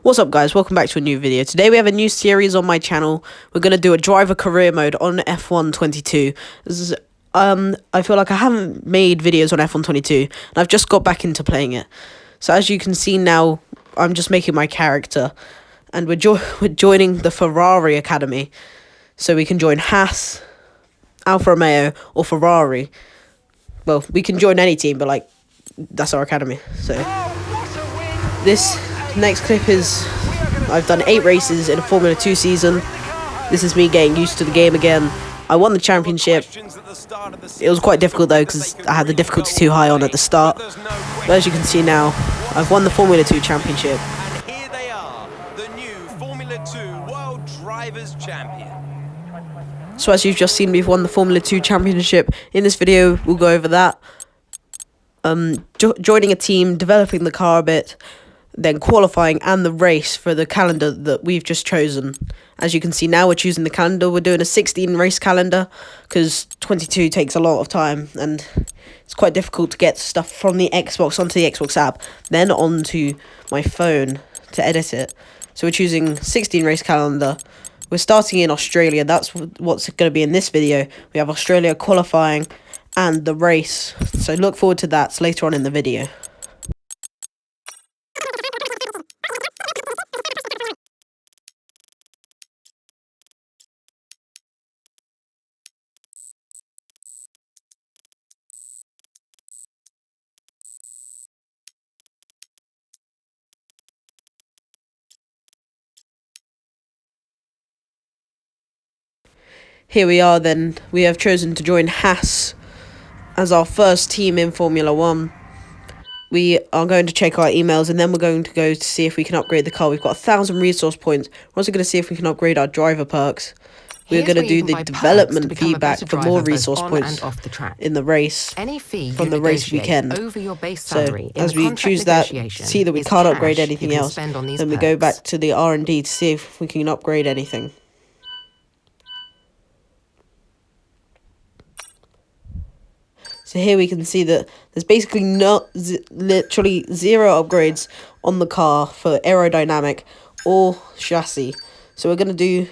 What's up, guys? Welcome back to a new video. Today we have a new series on my channel. We're going to do a driver career mode on F1 22. This is, I feel like I haven't made videos on F1 22, and I've just got back into playing it. So as you can see now, I'm just making my character, and we're joining the Ferrari Academy. So we can join Haas, Alfa Romeo, or Ferrari. Well, we can join any team, but like, that's our academy. So this next clip is, I've done 8 races in a Formula 2 season. This is me getting used to the game again. I won the championship. It was quite difficult though, because I had the difficulty too high on at the start. But as you can see now, I've won the Formula 2 championship. And here they are, the new Formula 2 World Drivers' Champion. So as you've just seen, we've won the Formula 2 championship. In this video, we'll go over that. Joining a team, developing the car a bit, then qualifying, and the race for the calendar that we've just chosen. As you can see now, we're choosing the calendar. We're doing a 16 race calendar because 22 takes a lot of time and it's quite difficult to get stuff from the Xbox onto the Xbox app, then onto my phone to edit it. So we're choosing 16 race calendar. We're starting in Australia. That's what's going to be in this video. We have Australia qualifying and the race. So look forward to that later on in the video. Here we are then. We have chosen to join Haas as our first team in Formula 1. We are going to check our emails and then we're going to go to see if we can upgrade the car. We've got 1,000 resource points. We're also going to see if we can upgrade our driver perks. We're going to do the development feedback for more resource points in the race from the race weekend. So as we choose that, see that we can't upgrade anything else, then we go back to the R&D to see if we can upgrade anything. So here we can see that there's basically literally 0 upgrades on the car for aerodynamic or chassis. So we're gonna do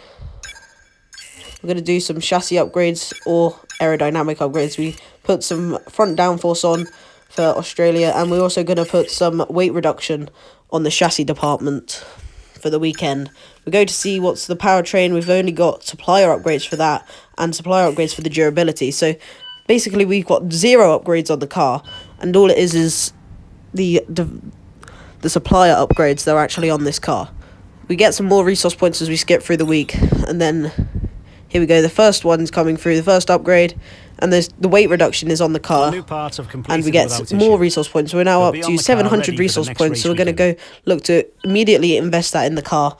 some chassis upgrades or aerodynamic upgrades. We put some front downforce on for Australia, and we're also gonna put some weight reduction on the chassis department for the weekend. We're going to see what's the powertrain. We've only got supplier upgrades for that and supplier upgrades for the durability. So basically, we've got 0 upgrades on the car, and all it is the supplier upgrades that are actually on this car. We get some more resource points as we skip through the week, and then here we go. The first one's coming through, the first upgrade, and there's the weight reduction is on the car, and we get more resource points. We're now up to 700 resource points, so we're going to go look to immediately invest that in the car.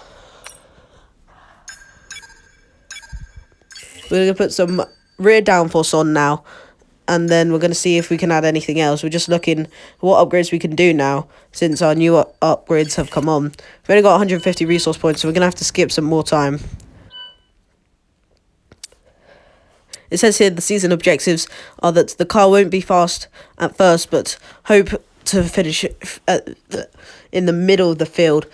We're going to put some rear downforce on now, and then we're going to see if we can add anything else. We're just looking what upgrades we can do now since our new upgrades have come on. We've only got 150 resource points, so we're going to have to skip some more time. It says here the season objectives are that the car won't be fast at first, but hope to finish in the middle of the field.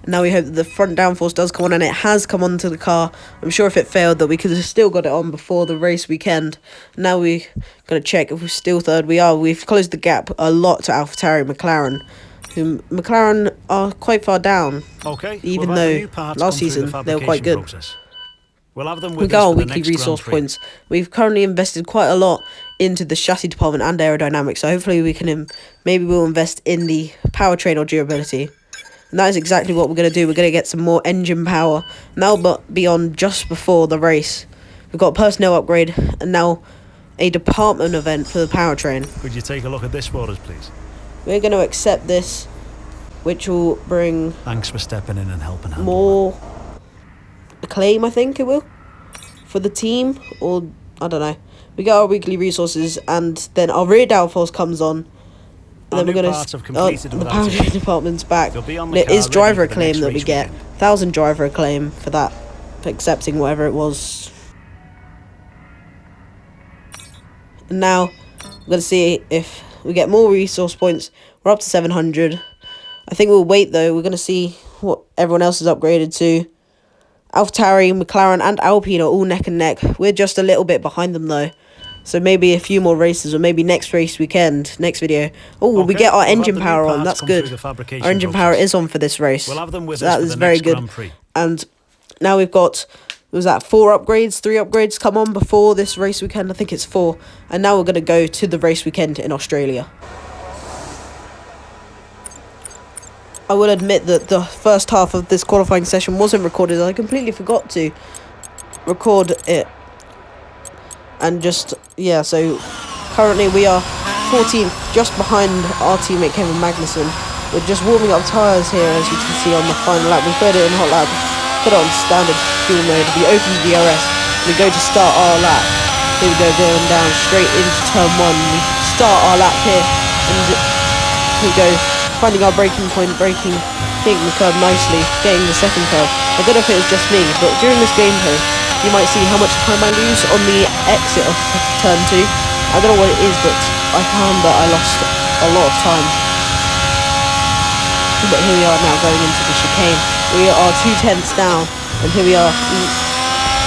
Now we hope that the front downforce does come on, and it has come onto the car. I'm sure if it failed that we could have still got it on before the race weekend. Now we're going to check if we're still third. We are. We've closed the gap a lot to AlphaTauri and McLaren. McLaren are quite far down, even though last season they were quite good. We got our weekly resource points. We've currently invested quite a lot into the chassis department and aerodynamics, so hopefully we can maybe we'll invest in the powertrain or durability. And that is exactly what we're going to do. We're going to get some more engine power. And that'll be on just before the race. We've got a personnel upgrade and now a department event for the powertrain. Could you take a look at this for us, please? We're going to accept this, which will bring... Thanks for stepping in and helping out. More acclaim, I think it will, for the team. Or, I don't know. We got our weekly resources, and then our rear downforce comes on. And then we're going to, the powertrain department's back. And it is driver acclaim that we get. 1,000 driver acclaim for that, for accepting whatever it was. And now, we're going to see if we get more resource points. We're up to 700. I think we'll wait though. We're going to see what everyone else is upgraded to. AlphaTauri, McLaren and Alpine are all neck and neck. We're just a little bit behind them though. So maybe a few more races, or maybe next race weekend, next video. Oh, we get our engine power on. That's good. Our engine power is on for this race. We'll have them with so that us is for the very next good. Grand Prix. And now we've got, was that 3 upgrades come on before this race weekend? I think it's 4. And now we're going to go to the race weekend in Australia. I will admit that the first half of this qualifying session wasn't recorded. I completely forgot to record it. And just, yeah, so currently we are 14th, just behind our teammate Kevin Magnussen. We're just warming up tyres here, as you can see on the final lap. We put it in hot lap, put it on standard fuel mode. We open the DRS, we go to start our lap. Here we go, going down straight into turn 1. We start our lap here, and here we go, finding our braking point, braking, hitting the curb nicely, getting the second curve. I don't know if it was just me, but during this gameplay, you might see how much time I lose on the exit of turn 2. I don't know what it is, but I found that I lost a lot of time. But here we are now going into the chicane. We are 2/10 down, and here we are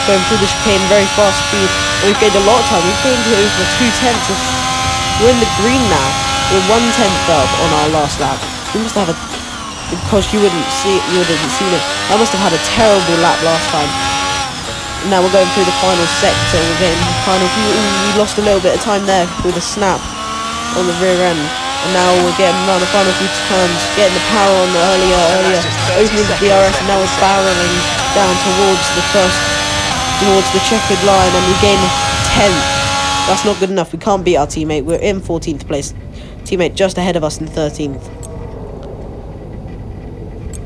going through the chicane very fast speed. And we've gained a lot of time. We've gained over 2/10. We're in the green now. We're 1/10 up on our last lap. We must have because you wouldn't see it. I must have had a terrible lap last time. Now we're going through the final sector. We're getting the final. We lost a little bit of time there with a snap on the rear end. And now we're getting around the final few turns, getting the power on earlier, opening the DRS, and now we're barreling down towards the checkered line, and we gain 10th. That's not good enough. We can't beat our teammate. We're in 14th place. Teammate just ahead of us in 13th.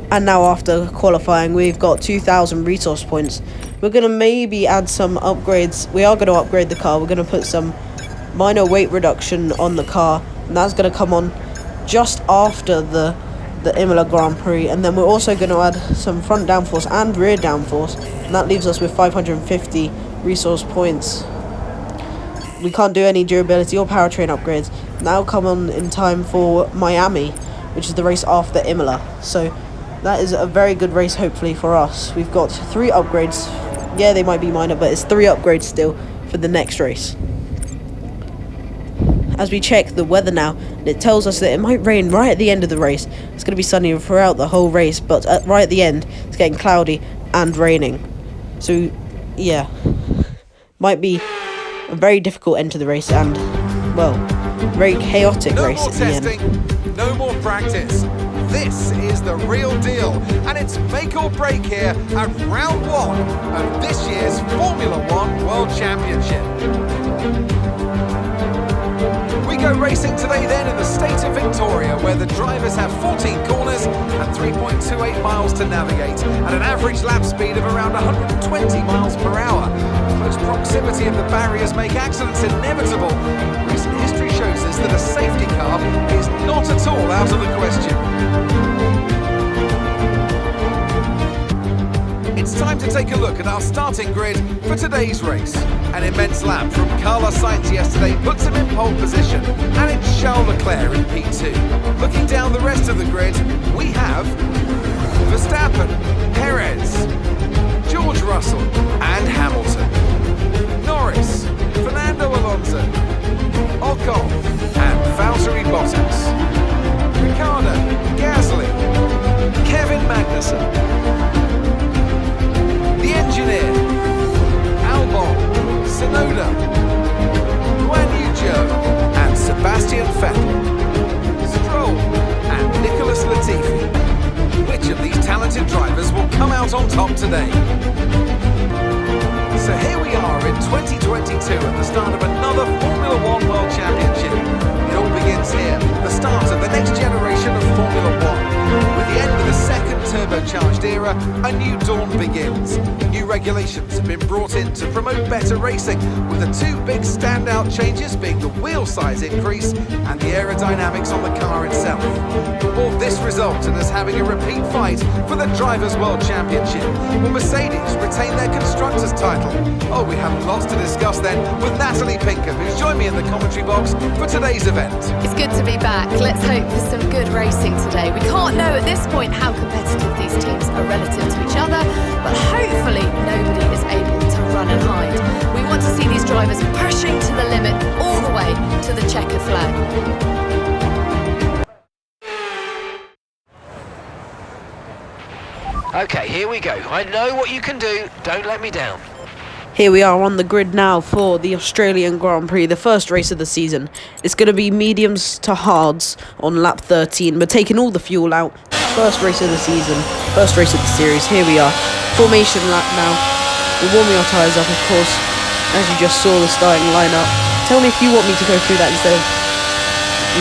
And now after qualifying, we've got 2,000 resource points. We're going to maybe add some upgrades. We are going to upgrade the car. We're going to put some minor weight reduction on the car. And that's going to come on just after the Imola Grand Prix. And then we're also going to add some front downforce and rear downforce. And that leaves us with 550 resource points. We can't do any durability or powertrain upgrades. Now come on in time for Miami, which is the race after Imola. So that is a very good race, hopefully, for us. We've got 3 upgrades. Yeah, they might be minor, but it's 3 upgrades still for the next race. As we check the weather now, and it tells us that it might rain right at the end of the race. It's going to be sunny throughout the whole race, but right at the end, it's getting cloudy and raining. So, yeah, might be a very difficult end to the race and, well, very chaotic race at the end. No more practice. This is the real deal, and it's make or break here at round 1 of this year's Formula 1 World Championship. We go racing today then in the state of Victoria, where the drivers have 14 corners and 3.28 miles to navigate at an average lap speed of around 120 miles per hour. Close proximity of the barriers make accidents inevitable. Recent history shows us that a safety car is not at all out of the question. It's time to take a look at our starting grid for today's race. An immense lap from Carlos Sainz yesterday puts him in pole position, and it's Charles Leclerc in P2. Looking down the rest of the grid, we have Verstappen, Perez, George Russell and Hamilton, Norris, Fernando Alonso, Ocon and Valtteri Bottas, Ricciardo, Gasly, Kevin Magnussen, the engineer, Albon, Tsunoda, Guan Yu Zhou and Sebastian Vettel, Stroll and Nicholas Latifi. Which of these talented drivers will come out on top today? So here we are in 2022 at the start of another Formula 1 World Championship. It all begins here, the start of the next generation of Formula 1, with the end of the second turbocharged changed era, a new dawn begins. New regulations have been brought in to promote better racing, with the two big standout changes being the wheel size increase and the aerodynamics on the car itself. All this results in us having a repeat fight for the Drivers' World Championship. Will Mercedes retain their Constructors' title? Oh, we have lots to discuss then with Natalie Pinkham, who's joined me in the commentary box for today's event. It's good to be back. Let's hope for some good racing today. We can't know at this point how competitive these teams are relative to each other, but hopefully nobody is able to run and hide. We want to see these drivers pushing to the limit all the way to the checkered flag. Okay, here we go. I know what you can do. Don't let me down. Here we are on the grid now for the Australian Grand Prix, the first race of the season. It's going to be mediums to hards on lap 13. We're taking all the fuel out. First race of the season, first race of the series. Here we are. Formation lap now. We're warming our tyres up, of course, as you just saw the starting lineup. Tell me if you want me to go through that instead of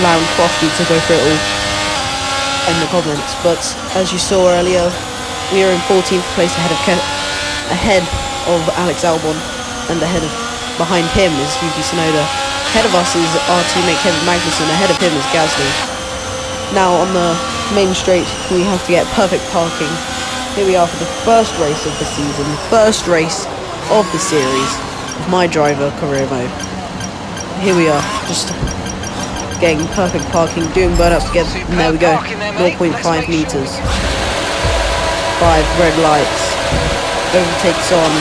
allowing Crofty to go through it all in the comments. But as you saw earlier, we are in 14th place ahead of Alex Albon, and behind him is Yuki Tsunoda. Ahead of us is our teammate Kevin Magnussen. Ahead of him is Gasly. Now on the main straight, we have to get perfect parking. Here we are for the first race of the season, first race of the series of my driver career mode. Here we are, just getting perfect parking, doing burnouts together, and there we go, 0.5 meters. 5 red lights, overtakes on,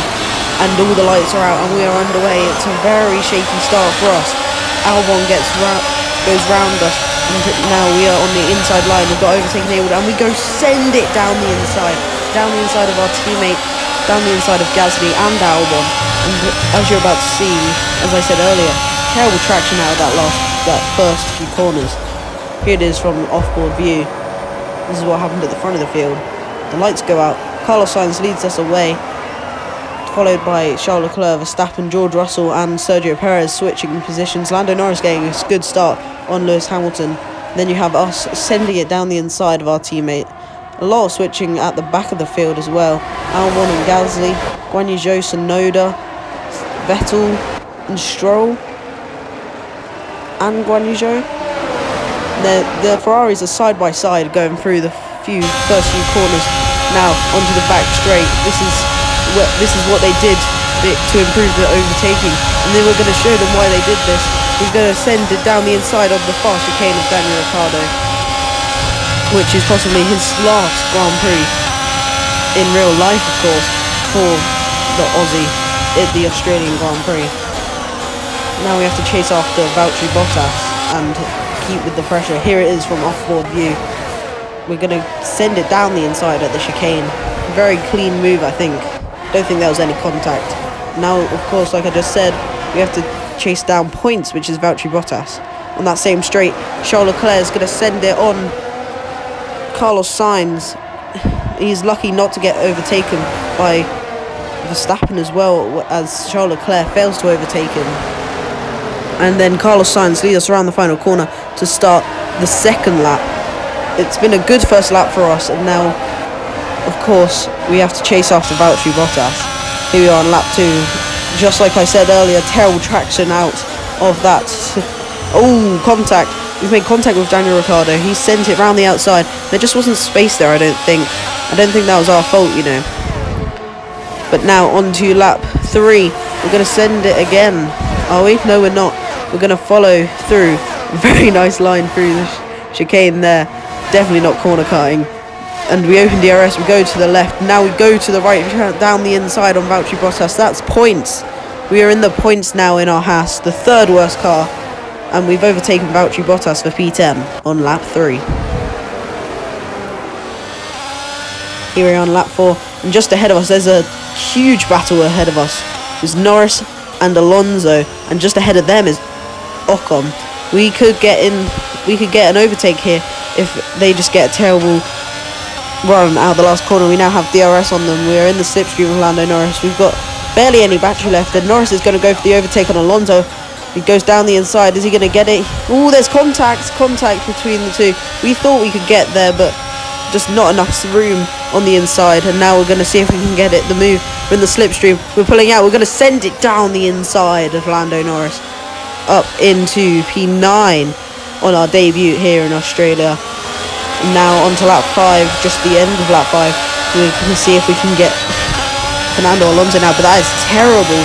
and all the lights are out, and we are underway. It's a very shaky start for us. Albon goes round us, and now we are on the inside line. We've got overtaken enabled, and we go send it down the inside of our teammate, down the inside of Gasly and Albon. And as you're about to see, as I said earlier, terrible traction out of that first few corners. Here it is from off-board view. This is what happened at the front of the field. The lights go out. Carlos Sainz leads us away, followed by Charles Leclerc, Verstappen, George Russell and Sergio Perez switching positions. Lando Norris getting a good start on Lewis Hamilton. Then you have us sending it down the inside of our teammate. A lot of switching at the back of the field as well. Albon and Gasly, Guan Yu Zhou, Tsunoda, Vettel and Stroll and Guan Yu Zhou. The Ferraris are side by side going through the first few corners. Now onto the back straight. This is what they did to improve the overtaking, and then we're going to show them why they did this. We're going to send it down the inside of the fast chicane of Daniel Ricciardo, which is possibly his last Grand Prix in real life, of course, for the Aussie at the Australian Grand Prix. Now we have to chase after Valtteri Bottas and keep with the pressure. Here it is from off-board view. We're going to send it down the inside at the chicane. Very clean move, I think. Don't think there was any contact. Now, of course, like I just said, we have to chase down points, which is Valtteri Bottas. On that same straight, Charles Leclerc is going to send it on Carlos Sainz. He's lucky not to get overtaken by Verstappen as well, as Charles Leclerc fails to overtake him. And then Carlos Sainz leads us around the final corner to start the second lap. It's been a good first lap for us, and now, of course, we have to chase after Valtteri Bottas. Here we are on lap 2. Just like I said earlier, terrible traction out of that. Oh, contact. We've made contact with Daniel Ricciardo. He sent it round the outside. There just wasn't space there, I don't think. I don't think that was our fault, you know. But now on to lap 3. We're going to send it again. Are we? No, we're not. We're going to follow through. Very nice line through the chicane there. Definitely not corner cutting. And we open DRS, we go to the left. Now we go to the right, down the inside on Valtteri Bottas. That's points. We are in the points now in our Haas, the third worst car. And we've overtaken Valtteri Bottas for P10 on lap 3. Here we are on lap 4. And just ahead of us, there's a huge battle ahead of us. There's Norris and Alonso. And just ahead of them is Ocon. We could get an overtake here if they just get a terrible run out of the last corner. We now have DRS on them. We are in the slipstream of Lando Norris. We've got barely any battery left, and Norris is going to go for the overtake on Alonso. He goes down the inside. Is he going to get it? Oh, there's contact between the two. We thought we could get there, but just not enough room on the inside, and now we're going to see if we can get it. The move, we're in the slipstream, we're pulling out, we're going to send it down the inside of Lando Norris up into P9 on our debut here in Australia. And now on to lap 5, just the end of lap 5. We're going to see if we can get Fernando Alonso now, but that is terrible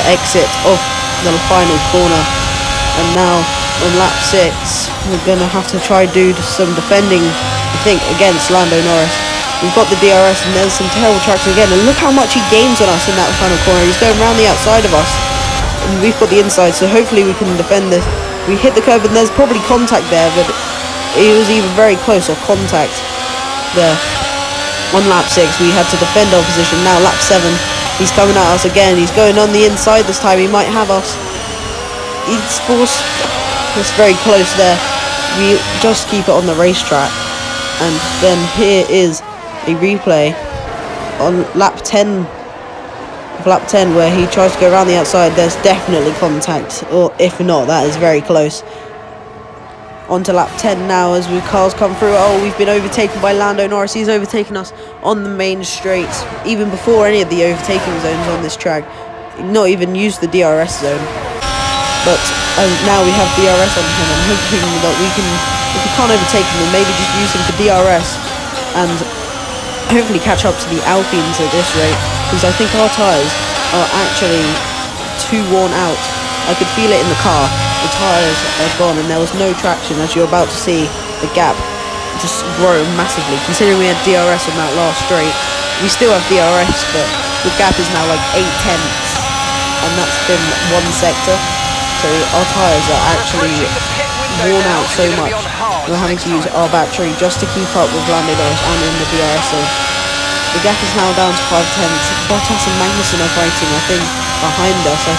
exit of the final corner. And now on lap 6, we're going to have to try do some defending, I think, against Lando Norris. We've got the DRS, and there's some terrible traction again, and look how much he gains on us in that final corner. He's going around the outside of us, and we've got the inside, so hopefully we can defend this. We hit the curb, and there's probably contact there, but it was either very close or contact there. On lap 6, we had to defend our position. Now lap 7, he's coming at us again. He's going on the inside this time. He might have us. He's forced. It's very close there. We just keep it on the racetrack. And then here is a replay on lap 10 of lap 10 where he tries to go around the outside. There's definitely contact, or if not, that is very close. On to lap 10 now as cars come through. Oh, we've been overtaken by Lando Norris. He's overtaken us on the main straight, even before any of the overtaking zones on this track. Not even used the DRS zone. But now we have DRS on him. I'm hoping that we can, if we can't overtake him, then maybe just use him for DRS and hopefully catch up to the Alpines at this rate, because I think our tyres are actually too worn out. I could feel it in the car. The tyres are gone and there was no traction, as you're about to see the gap just grow massively. Considering we had DRS on that last straight, we still have DRS, but the gap is now like 8 tenths, and that's been one sector. So our tyres are actually worn out so much. We're having to use our battery just to keep up with Lando Norris and in the DRS zone. The gap is now down to 5 tenths. Bottas and Magnussen are fighting, I think, behind us. I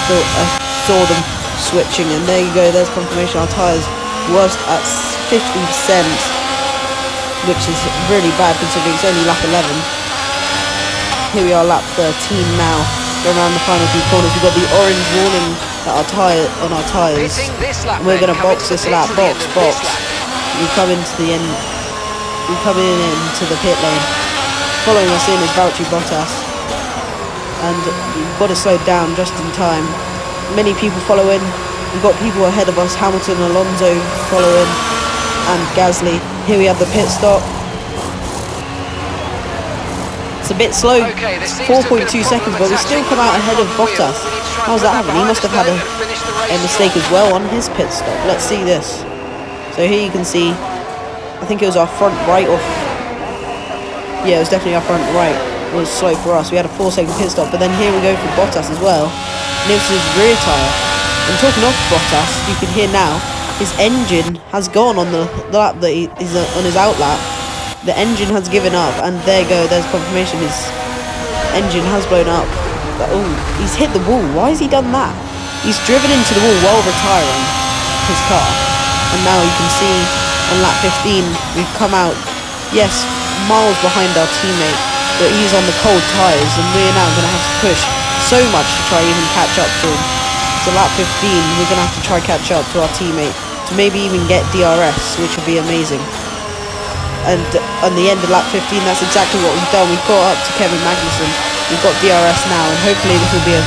saw them switching, and there you go, there's confirmation. Our tyres worst at 50%, which is really bad considering it's only lap 11. Here we are, lap 13 now. Going around the final few corners, we've got the orange warning that on our tyres. And we're going to box this lap, box. We come into the end. We come into the pit lane. Following us in is Valtteri Bottas, and we've got to slow down just in time. Many people follow in. We've got people ahead of us. Hamilton, Alonso follow in, and Gasly. Here we have the pit stop. It's a bit slow, 4.2 seconds, but we still come out ahead of Bottas. How's that happen? He must have had a mistake as well on his pit stop. Let's see this. So here you can see, I think it was our front right, or yeah, it was definitely our front right was slow for us. We had a 4-second pit stop, but then here we go for Bottas as well. And it was his rear tyre. And talking of Bottas, you can hear now, his engine has gone on the lap that he's on his out lap. The engine has given up, and there you go, there's confirmation. His engine has blown up. But, oh, he's hit the wall. Why has he done that? He's driven into the wall while retiring his car. And now you can see on lap 15, we've come out, yes, miles behind our teammate, but he's on the cold tyres, and we're now going to have to push so much to try even catch up to him. So lap 15, we're going to have to try catch up to our teammate to maybe even get DRS, which would be amazing. And on the end of lap 15, that's exactly what we've done. We've caught up to Kevin Magnussen. We've got DRS now, and hopefully this will be a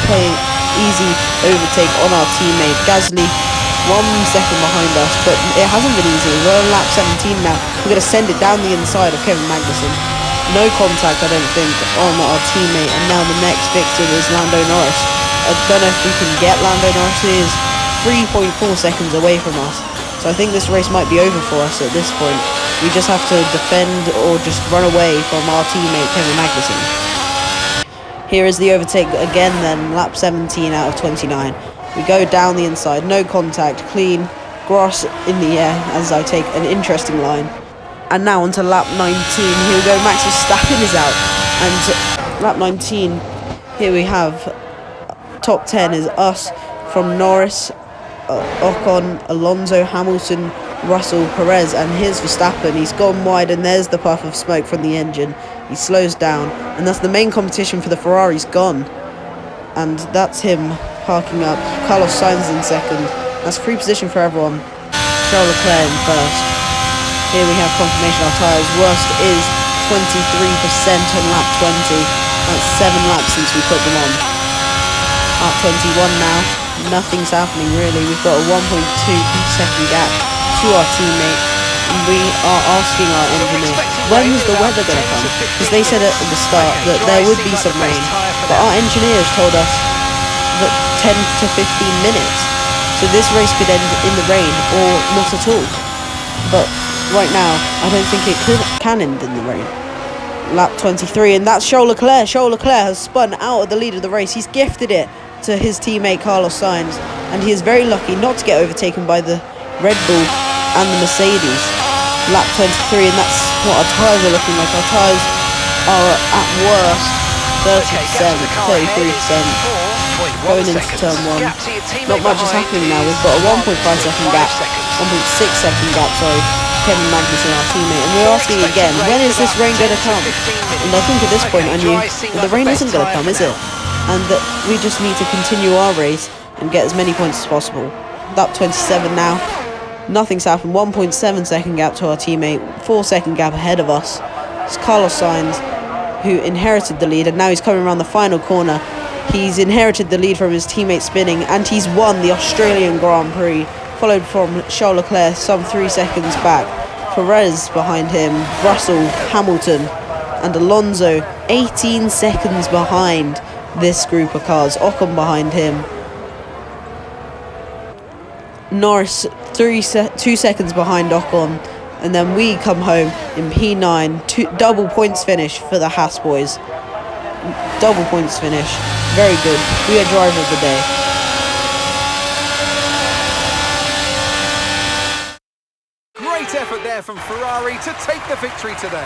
easy overtake on our teammate. Gasly, 1 second behind us, but it hasn't been easy. We're on lap 17 now. We're going to send it down the inside of Kevin Magnussen. No contact, I don't think, on our teammate. And now the next victim is Lando Norris. I don't know if we can get Lando Norris. He is 3.4 seconds away from us. So I think this race might be over for us at this point. We just have to defend or just run away from our teammate Kevin Magnussen. Here is the overtake again then, lap 17 out of 29. We go down the inside, no contact, clean, grass in the air as I take an interesting line. And now onto lap 19, here we go, Max Verstappen is out. And lap 19, here we have top 10 is us from Norris, Ocon, Alonso, Hamilton, Russell, Perez, and here's Verstappen. He's gone wide, and there's the puff of smoke from the engine. He slows down, and that's the main competition for the Ferrari's gone. And that's him parking up. Carlos Sainz in second. That's free position for everyone. Charles Leclerc in first. Here we have confirmation our tyres. Worst is 23% on lap 20. That's 7 laps since we put them on. Lap 21 now. Nothing's happening really. We've got a 1.2 second gap to our teammate. And we are asking our engineer, when is the weather going to come? Because they said at the start that there would be some rain. But our engineers told us that 10 to 15 minutes. So this race could end in the rain or not at all. But right now, I don't think it can end in the rain. Lap 23, and that's Charles Leclerc. Charles Leclerc has spun out of the lead of the race. He's gifted it to his teammate Carlos Sainz, and he is very lucky not to get overtaken by the Red Bull and the Mercedes. Lap 23, and that's what our tyres are looking like. Our tyres are at worst 30%, 33%. Going into turn 1. Not much is happening now. We've got a 1.5 second gap, 1.6 second gap, sorry, Kevin Magnussen, our teammate. And we're asking again, when is this rain going to come? And I think at this point I knew the rain isn't going to come, is it? And that we just need to continue our race and get as many points as possible. Lap 27 now. Nothing's happened. 1.7 second gap to our teammate. 4 second gap ahead of us. It's Carlos Sainz who inherited the lead, and now he's coming around the final corner. He's inherited the lead from his teammate spinning, and he's won the Australian Grand Prix, followed from Charles Leclerc some 3 seconds back. Perez behind him, Russell, Hamilton, and Alonso 18 seconds behind this group of cars. Ocon behind him. Norris 2 seconds behind Ocon, and then we come home in P9. Double points finish for the Haas boys. Double points finish. Very good. We are driver of the day. Great effort there from Ferrari to take the victory today.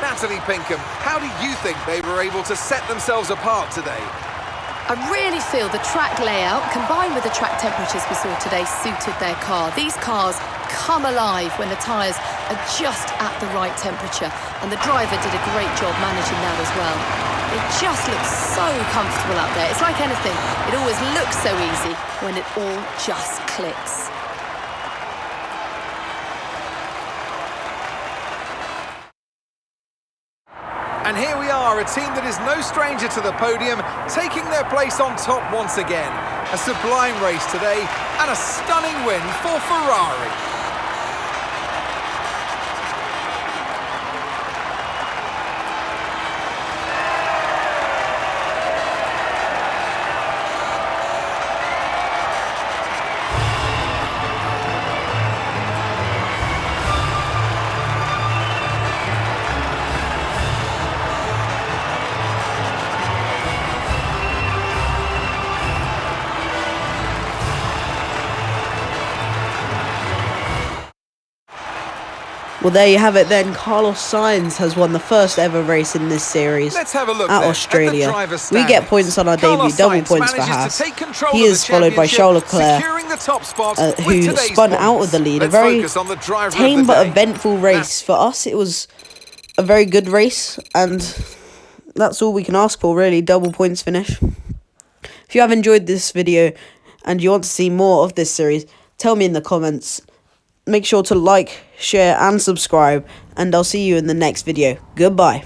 Natalie Pinkham, how do you think they were able to set themselves apart today? I really feel the track layout combined with the track temperatures we saw today suited their car. These cars come alive when the tyres are just at the right temperature, and the driver did a great job managing that as well. It just looks so comfortable out there. It's like anything, it always looks so easy when it all just clicks. And here we are, a team that is no stranger to the podium, taking their place on top once again. A sublime race today, and a stunning win for Ferrari. Well, there you have it then. Carlos Sainz has won the first ever race in this series. Let's have a look at then Australia. at the driver's We get standings. points on our Carlos debut, double Sainz points for manages Haas. to take control He of is the followed by Charles championship, Leclerc, securing the top spot who with today's spun out points. of the lead. Let's a very focus on the driver tame of the but day. eventful race. For us, it was a very good race, and that's all we can ask for, really. Double points finish. If you have enjoyed this video and you want to see more of this series, tell me in the comments. Make sure to like, share and subscribe, and I'll see you in the next video. Goodbye.